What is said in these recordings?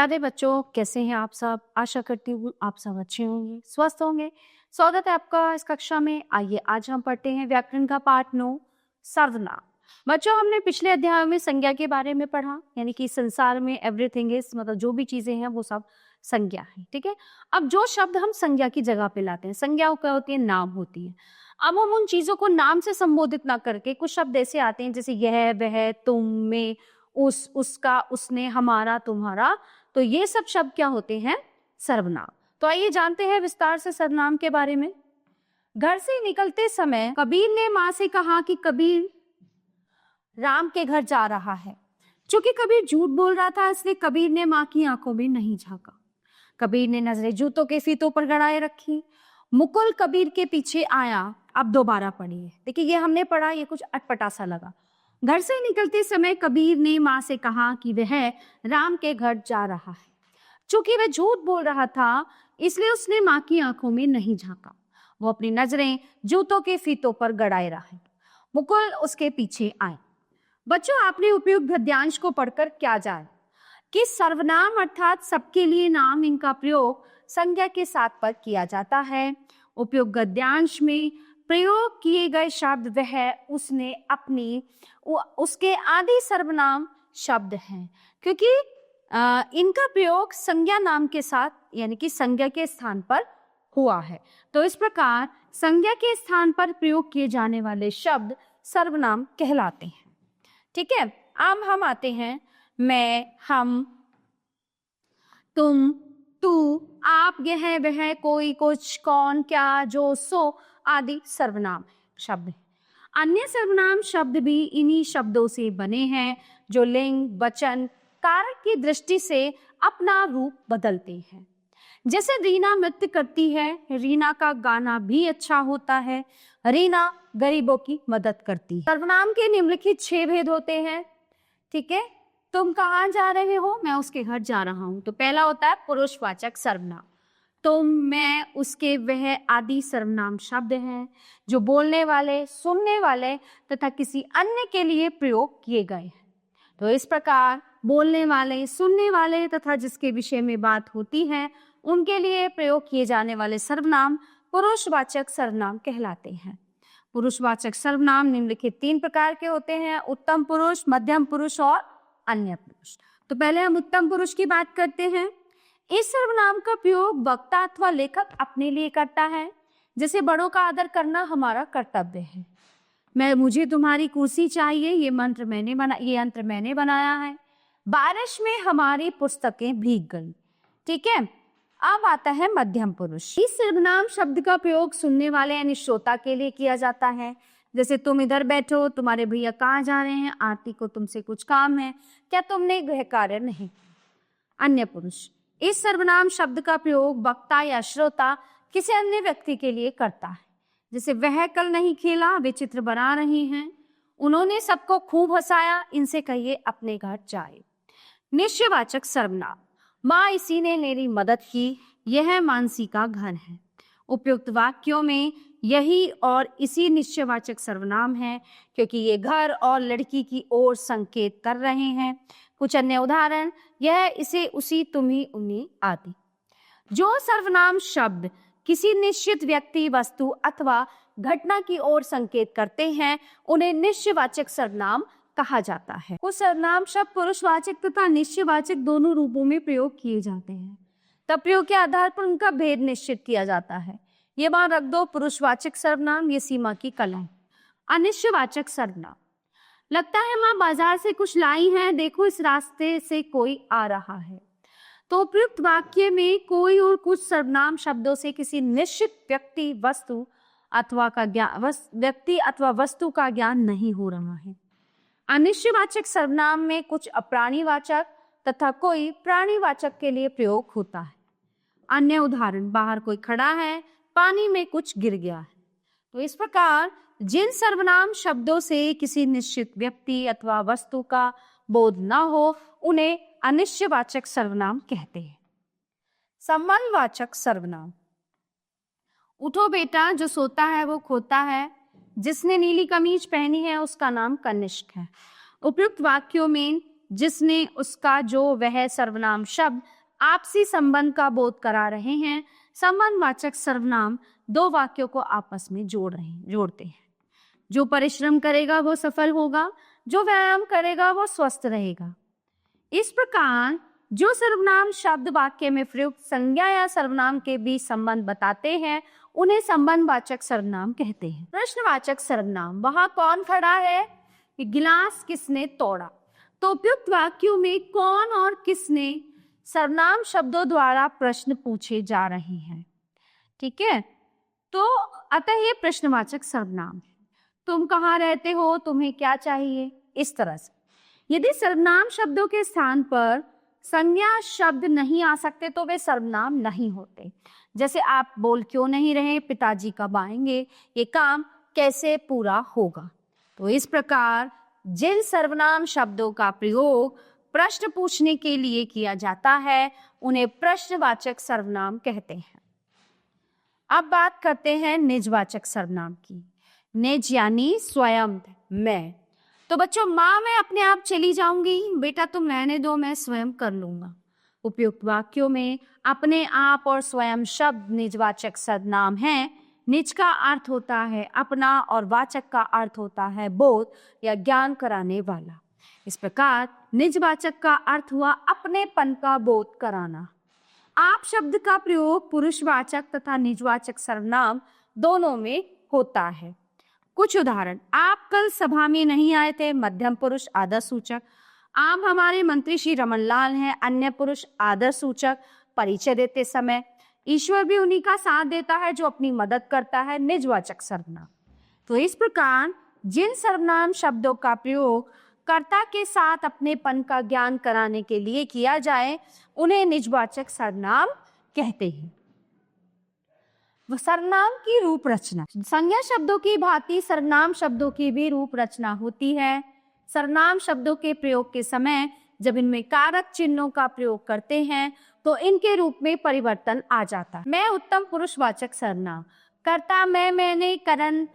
प्यारे बच्चों, कैसे हैं आप सब? आशा करती हूँ आप सब अच्छे होंगे, स्वस्थ होंगे। स्वागत है आपका इस कक्षा में। आइए आज हम पढ़ते हैं व्याकरण का पाठ 9 सर्वनाम। बच्चों, हमने पिछले अध्याय में संज्ञा के बारे में पढ़ा, यानी कि संसार में एवरीथिंग इज, मतलब जो भी चीजें हैं वो सब संज्ञा है। ठीक है। अब जो शब्द हम संज्ञा की जगह पे लाते हैं, संज्ञा क्या होती है? नाम होती है। अब हम उन चीजों को नाम से संबोधित ना करके कुछ शब्द ऐसे आते हैं जैसे यह, वह, तुम, मैं, उस, उसका, उसने, हमारा, तुम्हारा, तो ये सब शब्द क्या होते हैं? सर्वनाम। तो आइए जानते हैं विस्तार से सर्वनाम के बारे में। घर से निकलते समय कबीर ने माँ से कहा कि कबीर राम के घर जा रहा है। चूंकि कबीर झूठ बोल रहा था, इसलिए कबीर ने माँ की आंखों में नहीं झांका। कबीर ने नजरें जूतों के फीतों पर गड़ाए रखी। मुकुल कबीर के पीछे आया। अब दोबारा पढ़िए। देखिए, ये हमने पढ़ा, ये कुछ अटपटा सा लगा। घर से निकलते समय कबीर ने माँ से कहा कि वह राम के घर जा रहा है। चूंकि वह झूठ बोल रहा था, इसलिए उसने माँ की आंखों में नहीं झांका। वो अपनी नजरें जूतों के फीतों पर गड़ाए रहे। मुकुल उसके पीछे आए। बच्चों, आपने उपयुक्त गद्यांश को पढ़कर क्या जाना कि सर्वनाम अर्थात सबके लिए नाम, इनका प्रयोग संज्ञा के साथ पर किया जाता है। उपयुक्त गद्यांश में प्रयोग किए गए शब्द वह, उसने, अपनी, उसके आदि सर्वनाम शब्द हैं, क्योंकि इनका प्रयोग संज्ञा नाम के साथ यानी कि संज्ञा के स्थान पर हुआ है। तो इस प्रकार संज्ञा के स्थान पर प्रयोग किए जाने वाले शब्द सर्वनाम कहलाते हैं। ठीक है। अब हम आते हैं मैं, हम, तुम, तू, आप, यह, वह, कोई, कुछ, कौन, क्या, जो, सो आदि सर्वनाम शब्द हैं। अन्य सर्वनाम शब्द भी इन्हीं शब्दों से बने हैं जो लिंग, वचन, कारक की दृष्टि से अपना रूप बदलते हैं। जैसे रीना नृत्य करती है, रीना का गाना भी अच्छा होता है, रीना गरीबों की मदद करती है। सर्वनाम के निम्नलिखित 6 भेद होते हैं। ठीक है। तुम कहाँ जा रहे हो? मैं उसके घर जा रहा हूं। तो पहला होता है पुरुषवाचक सर्वनाम। तुम, मैं, उसके, वह आदि सर्वनाम शब्द हैं जो बोलने वाले, सुनने वाले तथा किसी अन्य के लिए प्रयोग किए गए हैं। तो इस प्रकार बोलने वाले, सुनने वाले तथा जिसके विषय में बात होती है उनके लिए प्रयोग किए जाने वाले सर्वनाम पुरुषवाचक सर्वनाम कहलाते हैं। पुरुषवाचक सर्वनाम निम्नलिखित 3 प्रकार के होते हैं: उत्तम पुरुष, मध्यम पुरुष और अन्य पुरुष। तो पहले हम उत्तम पुरुष की बात करते हैं। इस सर्वनाम का प्रयोग वक्ता अथवा लेखक अपने लिए करता है। जैसे बड़ों का आदर करना हमारा कर्तव्य है। मुझे तुम्हारी कुर्सी चाहिए, ये यंत्र मैंने बनाया है। बारिश में हमारी पुस्तकें भीग गई। ठीक है। अब आता है मध्यम पुरुष। इस सर्वनाम शब्द का प्रयोग सुनने वाले यानी श्रोता के लिए किया जाता है। जैसे तुम इधर बैठो, तुम्हारे भैया कहाँ जा रहे हैं, आरती को तुमसे कुछ काम है, क्या तुमने गृह कार्य नहीं। अन्य पुरुष। इस सर्वनाम शब्द का प्रयोग वक्ता या श्रोता किसी अन्य व्यक्ति के लिए करता है। जैसे वह कल नहीं खेला, वे चित्र बना रही हैं, उन्होंने सबको खूब हंसाया, इनसे कहिए अपने घर जाए। निश्चयवाचक सर्वनाम। माँ, इसी ने मेरी मदद की, यह मानसी का घर है। उपयुक्त वाक्यों में यही और इसी निश्चयवाचक सर्वनाम है, क्योंकि ये घर और लड़की की ओर संकेत कर रहे हैं। कुछ अन्य उदाहरण: यह, इसे, उसी, तुम्ही, उन्हीं आदि। जो सर्वनाम शब्द किसी निश्चित व्यक्ति, वस्तु अथवा घटना की ओर संकेत करते हैं उन्हें निश्चयवाचक सर्वनाम कहा जाता है। कुछ सर्वनाम शब्द पुरुषवाचक तथा निश्चयवाचक दोनों रूपों में प्रयोग किए जाते हैं। तब प्रयोग के आधार पर उनका भेद निश्चित किया जाता है। ये बात रख दो, पुरुषवाचक सर्वनाम ये सीमा की कला है। अनिश्चयवाचक सर्वनाम। लगता है माँ बाजार से कुछ लाई हैं, देखो इस रास्ते से कोई आ रहा है। तो उपयुक्त वाक्य में कोई और कुछ सर्वनाम शब्दों से किसी निश्चित व्यक्ति, वस्तु अथवा वस्तु का ज्ञान नहीं हो रहा है। अनिश्चयवाचक सर्वनाम में कुछ अप्राणीवाचक तथा कोई प्राणीवाचक के लिए प्रयोग होता है। अन्य उदाहरण: बाहर कोई खड़ा है, पानी में कुछ गिर गया है। तो इस प्रकार जिन सर्वनाम शब्दों से किसी निश्चित व्यक्ति अथवा वस्तु का बोध न हो उन्हें अनिश्चयवाचक सर्वनाम कहते हैं। संबंधवाचक सर्वनाम। उठो बेटा, जो सोता है वो खोता है, जिसने नीली कमीज पहनी है उसका नाम कनिष्क है। उपयुक्त वाक्यों में जिसने, उसका, जो, वह सर्वनाम शब्द आपसी संबंध का बोध करा रहे हैं। संबंधवाचक सर्वनाम दो वाक्यों को आपस में जोड़ते हैं। जो परिश्रम करेगा वो सफल होगा, जो व्यायाम करेगा वो स्वस्थ रहेगा। इस प्रकार जो सर्वनाम शब्द वाक्य में प्रयुक्त संज्ञा या सर्वनाम के बीच संबंध बताते हैं उन्हें संबंधवाचक सर्वनाम कहते हैं। प्रश्नवाचक सर्वनाम, वहां कौन खड़ा है, गिलास किसने तोड़ा। तो उपयुक्त वाक्यों में कौन और किसने सर्वनाम शब्दों द्वारा प्रश्न पूछे जा रहे हैं। ठीक है, तो अतः ये प्रश्नवाचक सर्वनाम है। तुम कहाँ रहते हो, तुम्हें क्या चाहिए, इस तरह से। यदि सर्वनाम शब्दों के स्थान पर संज्ञा शब्द नहीं आ सकते तो वे सर्वनाम नहीं होते। जैसे आप बोल क्यों नहीं रहे, पिताजी कब आएंगे, ये काम कैसे पूरा होगा। तो इस प्रकार जिन सर्वनाम शब्दों का प्रयोग प्रश्न पूछने के लिए किया जाता है उन्हें प्रश्नवाचक सर्वनाम कहते हैं। अब बात करते हैं निजवाचक सर्वनाम की। निज यानी स्वयं, मैं। तो बच्चों, माँ मैं अपने आप चली जाऊंगी, बेटा तुम रहने दो, मैं स्वयं कर लूंगा। उपयुक्त वाक्यों में अपने आप और स्वयं शब्द निजवाचक सर्वनाम हैं। निज का अर्थ होता है अपना और वाचक का अर्थ होता है बोध या ज्ञान कराने वाला। इस प्रकार निजवाचक का अर्थ हुआ अपनेपन का बोध कराना। आप शब्द का प्रयोग पुरुषवाचक तथा निजवाचक सर्वनाम दोनों में होता है। कुछ उदाहरण, आप कल सभा में नहीं आए थे, मध्यम पुरुष आदर सूचक। आप हमारे मंत्री श्री रमनलाल हैं, अन्य पुरुष आदर सूचक। परिचय देते समय ईश्वर भी उन्हीं का साथ देता है जो अपनी मदद करता है, निजवाचक सर्वनाम। तो इस प्रकार जिन सर्वनाम शब्दों का प्रयोग कर्ता के साथ अपनेपन का ज्ञान कराने के लिए किया जाए उन्हें निजवाचक सर्वनाम कहते हैं। सर्वनाम की रूप रचना, संज्ञा शब्दों की भांति सर्वनाम शब्दों की भी रूप रचना होती है। सर्वनाम शब्दों के प्रयोग के समय जब इनमें कारक चिन्हों का प्रयोग करते हैं तो इनके रूप में परिवर्तन आ जाता है। मैं उत्तम पुरुषवाचक सर्वनाम, कर्ता मैं, मैंने, करण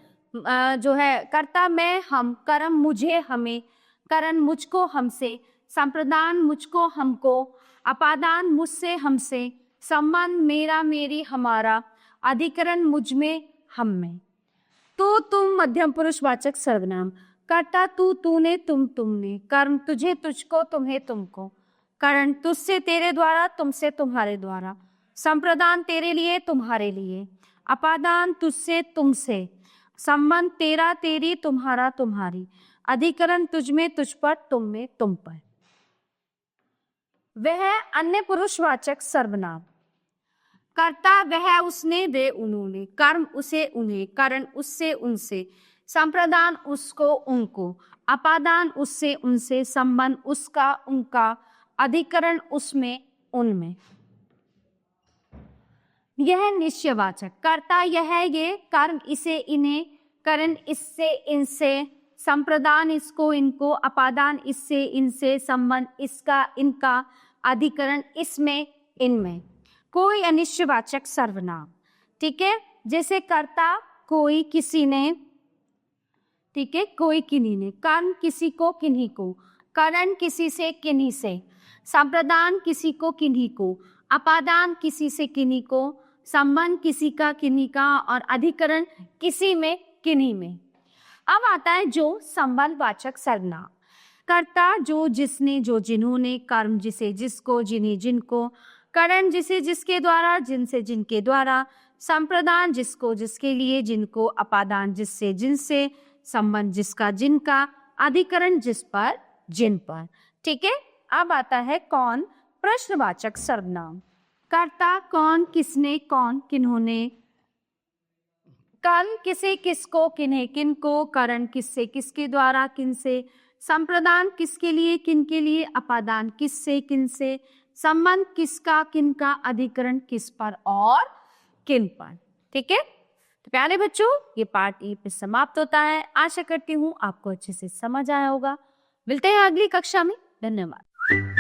जो है कर्ता मैं, हम, कर्म मुझे, हमें, करण मुझको, हमसे, संप्रदान मुझको, हमको, अपादान मुझसे, हमसे, संबंध मेरा, मेरी, हमारा, अधिकरण मुझ में, हम में। तो तुम मध्यम पुरुषवाचक सर्वनाम, कर्ता तू, तूने, तुम, तुमने, कर्म तुझे, तुझको, तुम्हें, तुमको, करण तुझसे, तेरे द्वारा, तुमसे, तुम्हारे द्वारा, संप्रदान तेरे लिए, तुम्हारे लिए, अपादान तुझसे, तुमसे, संबंध तेरा, तेरी, तुम्हारा, तुम्हारी, अधिकरण तुझ में, तुझ पर, तुम में, तुम पर। वह अन्य पुरुषवाचक सर्वनाम, कर्ता वह, उसने, वे, उन्होंने, कर्म उसे, उन्हें, करण उससे, उनसे, संप्रदान उसको, उनको, अपादान उससे, उनसे, संबंध उसका, उनका, अधिकरण उसमें, उनमें। यह निश्चयवाचक, कर्ता यह, ये, कर्म इसे, इन्हें, करण इससे, इनसे, संप्रदान इसको, इनको, अपादान इससे, इनसे, संबंध इसका, इनका, अधिकरण इसमें, इनमें। कोई अनिश्चयवाचक सर्वनाम, ठीक है, जैसे कर्ता कोई, किसी ने, ठीक है, कोई, किन्हीं ने, कर्म किसी को, किन्हीं को, करण किसी से, किन्हीं से, संप्रदान किसी को, किन्हीं को, अपादान किसी से, किन्हीं को, संबंध किसी का, किन्हीं का, और अधिकरण किसी में, किन्हीं में। अब आता है जो संबंधवाचक सर्वनाम, कर्ता जो, जिसने, जो, जिन्होंने, कर्म जिसे, जिसको, जिन्हें, जिनको, करण जिसे, जिसके द्वारा, जिनसे, जिनके द्वारा, संप्रदान जिसको, जिसके लिए, जिनको, अपादान जिससे, जिनसे, संबंध जिसका, जिनका, अधिकरण जिस पर, जिन पर। ठीक है, अब आता है कौन, प्रश्नवाचक सर्वनाम, कर्ता कौन, किसने, कौन, किन्होंने, कर्म किसे, किसको, किन्हें, किनको, करण किससे, किसके द्वारा, किनसे, संप्रदान किसके लिए, किनके लिए, अपादान किससे, किनसे, संबंध किसका, किनका, अधिकरण किस पर और किन पर। ठीक है, तो प्यारे बच्चों ये पार्ट यहीं पे समाप्त होता है। आशा करती हूँ आपको अच्छे से समझ आया होगा। मिलते हैं अगली कक्षा में। धन्यवाद।